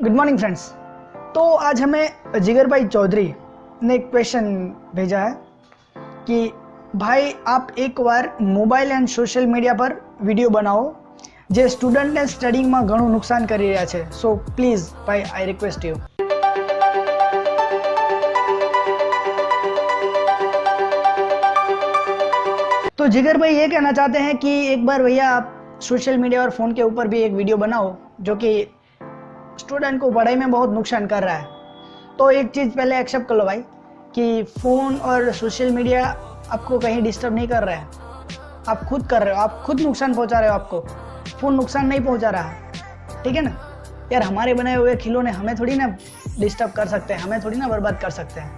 Good morning friends. तो आज हमें जिगर भाई चौधरी ने एक क्वेश्चन भेजा है कि भाई आप एक बार मोबाइल एंड सोशल मीडिया पर वीडियो बनाओ जे स्टूडेंट ने स्टडी में घणું નુકસાન કરી રહ્યા છે। સો પ્લીઝ ભાઈ આઈ રિક્વેસ્ટ યુ। तो जिगर भाई ये कहना चाहते हैं कि एक बार भैया आप सोशल मीडिया और फ़ोन के ऊपर भी एक वीडियो बनाओ जो कि स्टूडेंट को पढ़ाई में बहुत नुकसान कर रहा है। तो एक चीज़ पहले एक्सेप्ट कर लो भाई कि फ़ोन और सोशल मीडिया आपको कहीं डिस्टर्ब नहीं कर रहा है, आप खुद कर रहे हो, आप खुद नुकसान पहुंचा रहे हो। आपको फ़ोन नुकसान नहीं पहुंचा रहा है, ठीक है ना यार। हमारे बनाए हुए खिलौने हमें थोड़ी ना डिस्टर्ब कर सकते हैं, हमें थोड़ी ना बर्बाद कर सकते हैं।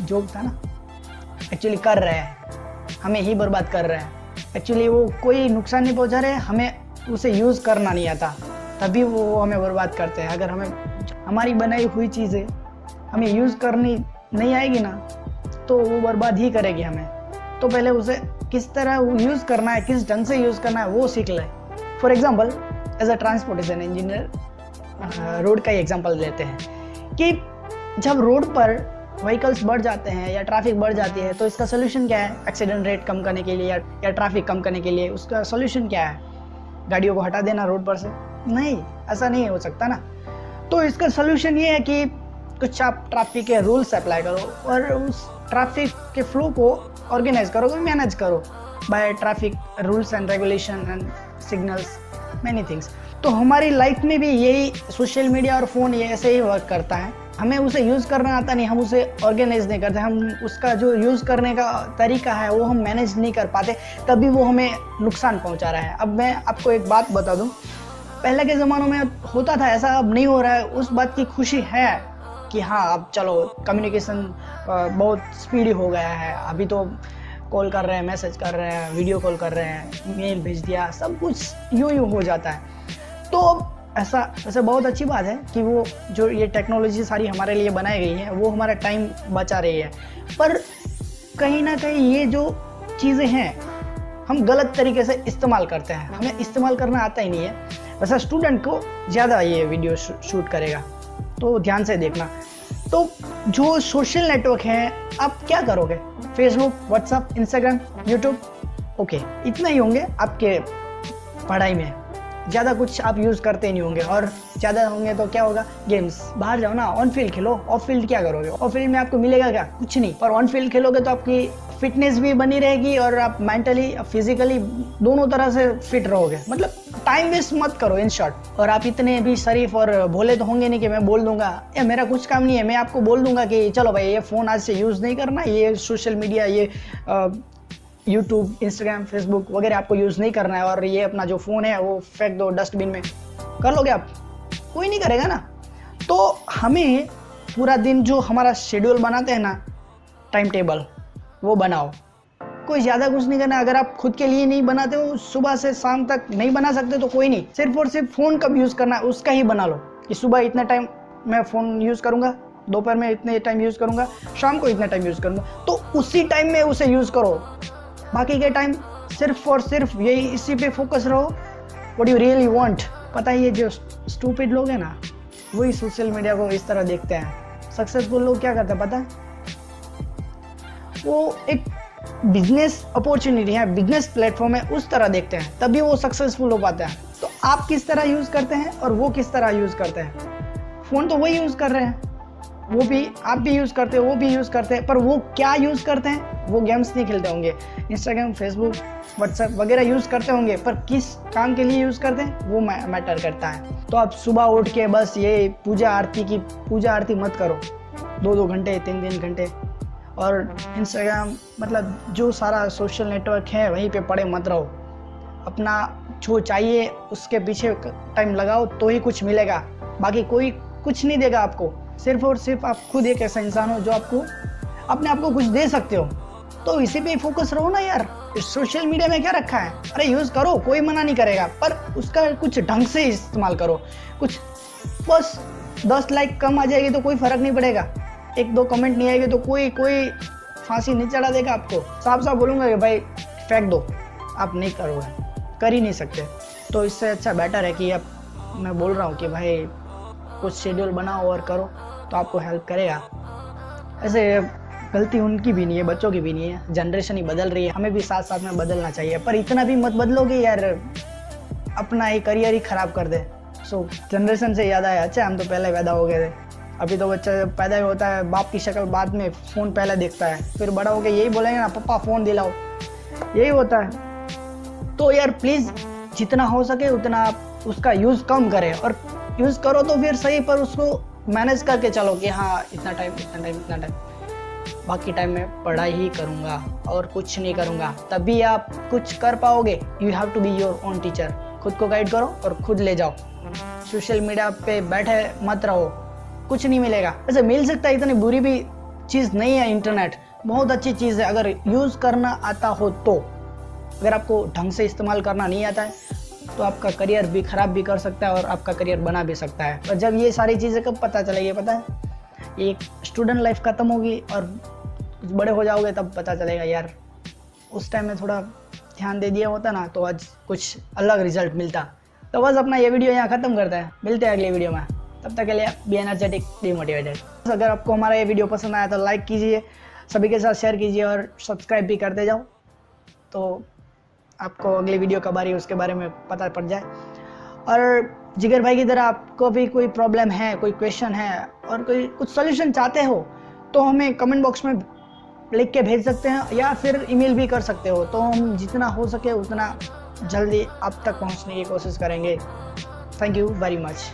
जोक था ना, एक्चुअली कर रहे हैं, हमें ही बर्बाद कर रहे हैं। एक्चुअली वो कोई नुकसान नहीं पहुंचा रहे, हमें उसे यूज़ करना नहीं आता, तभी वो हमें बर्बाद करते हैं। अगर हमें हमारी बनाई हुई चीज़ें हमें यूज़ करनी नहीं आएगी ना तो वो बर्बाद ही करेगी हमें। तो पहले उसे किस तरह यूज़ करना है, किस ढंग से यूज़ करना है वो सीख ले। For example as a transportation engineer road का ही एग्जांपल लेते हैं कि जब रोड पर व्हीकल्स बढ़ जाते हैं या ट्रैफिक बढ़ जाती है तो इसका सोल्यूशन क्या है? एक्सीडेंट रेट कम करने के लिए या ट्रैफिक कम करने के लिए उसका सोल्यूशन क्या है? गाड़ियों को हटा देना रोड पर से? नहीं, ऐसा नहीं हो सकता ना। तो इसका सोल्यूशन ये है कि कुछ आप ट्रैफिक के रूल्स अप्लाई करो और उस ट्रैफिक के फ्लो को ऑर्गेनाइज करो, मैनेज करो by traffic rules and regulation and signals, many things. तो हमारी लाइफ में भी यही सोशल मीडिया और फ़ोन ये ऐसे ही वर्क करता है। हमें उसे यूज़ करना आता नहीं, हम उसे ऑर्गेनाइज नहीं करते, हम उसका जो यूज़ करने का तरीका है वो हम मैनेज नहीं कर पाते, तभी वो हमें नुकसान पहुंचा रहा है। अब मैं आपको एक बात बता दूं, पहले के ज़मानों में होता था ऐसा, अब नहीं हो रहा है। उस बात की खुशी है कि हाँ अब चलो कम्युनिकेशन बहुत स्पीडी हो गया है। अभी तो कॉल कर रहे हैं, मैसेज कर रहे हैं, वीडियो कॉल कर रहे हैं, मेल भेज दिया, सब कुछ यूं हो जाता है। तो ऐसा बहुत अच्छी बात है कि वो जो ये टेक्नोलॉजी सारी हमारे लिए बनाई गई है वो हमारा टाइम बचा रही है। पर कहीं ना कहीं ये जो चीज़ें हैं हम गलत तरीके से इस्तेमाल करते हैं, हमें इस्तेमाल करना आता ही नहीं है। वैसा स्टूडेंट को ज़्यादा ये वीडियो शूट करेगा, तो ध्यान से देखना। तो जो सोशल नेटवर्क हैं आप क्या करोगे? Facebook, WhatsApp, Instagram, YouTube, okay, इतना ही होंगे आपके पढ़ाई में। ज़्यादा कुछ आप यूज़ करते नहीं होंगे, और ज़्यादा होंगे तो क्या होगा? गेम्स। बाहर जाओ ना, on field Khelo. Of field क्या करोगे? ऑफ फील्ड में आपको मिलेगा क्या? कुछ नहीं। पर ऑन फील्ड खेलोगे तो आपकी फिटनेस भी बनी रहेगी और आप मेंटली फिजिकली दोनों तरह से फिट रहोगे। मतलब टाइम वेस्ट मत करो इन शॉर्ट। और आप इतने भी शरीफ और भोले तो होंगे नहीं कि मैं बोल दूंगा या मेरा कुछ काम नहीं है, मैं आपको बोल दूंगा कि चलो भाई ये फ़ोन आज से यूज़ नहीं करना, ये सोशल मीडिया, ये यूट्यूब, इंस्टाग्राम, फेसबुक वगैरह आपको यूज़ नहीं करना है, और ये अपना जो फ़ोन है वो फेंक दो डस्टबिन में। कर लोगे आप? कोई नहीं करेगा ना। तो हमें पूरा दिन जो हमारा शेड्यूल बनाते हैं ना, टाइम टेबल, वो बनाओ। कोई ज़्यादा कुछ नहीं करना। अगर आप खुद के लिए नहीं बनाते हो, सुबह से शाम तक नहीं बना सकते तो कोई नहीं, सिर्फ और सिर्फ फ़ोन कब यूज़ करना है उसका ही बना लो कि सुबह इतना टाइम मैं फ़ोन यूज़ करूँगा, दोपहर में इतने टाइम यूज़ करूँगा, शाम को इतना टाइम यूज़ करूँगा। तो उसी टाइम में उसे यूज़ करो, बाकी के टाइम सिर्फ और सिर्फ यही इसी पे फोकस रहो। What you really want. पता है ये जो स्टूपिड लोग हैं ना, वही सोशल मीडिया को इस तरह देखते हैं। सक्सेसफुल लोग क्या करते हैं पता है? वो एक बिजनेस अपॉर्चुनिटी है, बिजनेस प्लेटफॉर्म है, उस तरह देखते हैं, तभी वो सक्सेसफुल हो पाते हैं। तो आप किस तरह यूज़ करते हैं और वो किस तरह यूज़ करते हैं? फ़ोन तो वही यूज़ कर रहे हैं, वो भी आप भी यूज़ करते हैं, वो भी यूज़ करते हैं, पर वो क्या यूज़ करते हैं? वो गेम्स नहीं खेलते होंगे, इंस्टाग्राम, फेसबुक, व्हाट्सएप वगैरह यूज़ करते होंगे, पर किस काम के लिए यूज़ करते हैं वो मैटर करता है। तो आप सुबह उठ के बस ये पूजा आरती मत करो 2-2 घंटे, 3-3 घंटे। और इंस्टाग्राम मतलब जो सारा सोशल नेटवर्क है वहीं पे पड़े मत रहो। अपना जो चाहिए उसके पीछे टाइम लगाओ तो ही कुछ मिलेगा, बाकी कोई कुछ नहीं देगा आपको। सिर्फ और सिर्फ आप खुद एक ऐसा इंसान हो जो आपको अपने आप को कुछ दे सकते हो, तो इसी पे फोकस रहो ना यार। सोशल मीडिया में क्या रखा है? अरे यूज़ करो, कोई मना नहीं करेगा, पर उसका कुछ ढंग से इस्तेमाल करो। कुछ बस 10 लाइक कम आ जाएगी तो कोई फ़र्क नहीं पड़ेगा, 1-2 कमेंट नहीं आएंगे तो कोई फांसी नहीं चढ़ा देगा आपको। साफ साफ बोलूँगा कि भाई फेंक दो, आप नहीं करोगे, कर ही नहीं सकते। तो इससे अच्छा बेटर है कि आप मैं बोल रहा हूँ कि भाई कुछ शेड्यूल बनाओ और करो तो आपको हेल्प करेगा। ऐसे गलती उनकी भी नहीं है, बच्चों की भी नहीं है, जनरेशन ही बदल रही है, हमें भी साथ साथ में बदलना चाहिए। पर इतना भी मत बदलो कि यार अपना ही करियर ही खराब कर दे। जनरेशन से याद आया, अच्छा हम तो पहले पैदा हो गए थे, अभी तो बच्चा जब पैदा ही होता है बाप की शक्ल बाद में फ़ोन पहले देखता है, फिर बड़ा हो के यही बोलेंगे ना पापा फ़ोन दिलाओ, यही होता है। तो यार प्लीज़ जितना हो सके उतना आप उसका यूज़ कम करें, और यूज़ करो तो फिर सही, पर उसको मैनेज करके चलो कि हाँ इतना टाइम इतना टाइम इतना टाइम, बाकी टाइम में पढ़ाई ही करूँगा और कुछ नहीं करूँगा, तभी आप कुछ कर पाओगे। You have to be your own teacher, खुद को गाइड करो और खुद ले जाओ। सोशल मीडिया पे बैठे मत रहो, कुछ नहीं मिलेगा। वैसे मिल सकता है, इतनी बुरी भी चीज़ नहीं है, इंटरनेट बहुत अच्छी चीज़ है अगर यूज़ करना आता हो तो। अगर आपको ढंग से इस्तेमाल करना नहीं आता है तो आपका करियर भी ख़राब भी कर सकता है और आपका करियर बना भी सकता है। और जब ये सारी चीज़ें कब पता चलेगी पता है, एक स्टूडेंट लाइफ ख़त्म होगी और बड़े हो जाओगे तब पता चलेगा यार उस टाइम में थोड़ा ध्यान दे दिया होता ना तो आज कुछ अलग रिजल्ट मिलता। तो बस अपना ये वीडियो यहाँ ख़त्म करते हैं, मिलते हैं अगले वीडियो में, तब तक के लिए बी एनर्जेटिक बी मोटिवेटेड। अगर आपको हमारा ये वीडियो पसंद आया तो लाइक कीजिए, सभी के साथ शेयर कीजिए और सब्सक्राइब भी करते जाओ, तो आपको अगली वीडियो कब आ रही है उसके बारे में पता पड़ जाए। और जिगर भाई की तरह आपको भी कोई प्रॉब्लम है, कोई क्वेश्चन है और कोई कुछ सोल्यूशन चाहते हो तो हमें कमेंट बॉक्स में लिख के भेज सकते हैं या फिर ईमेल भी कर सकते हो, तो हम जितना हो सके उतना जल्दी आप तक पहुंचने की कोशिश करेंगे। Thank you very much.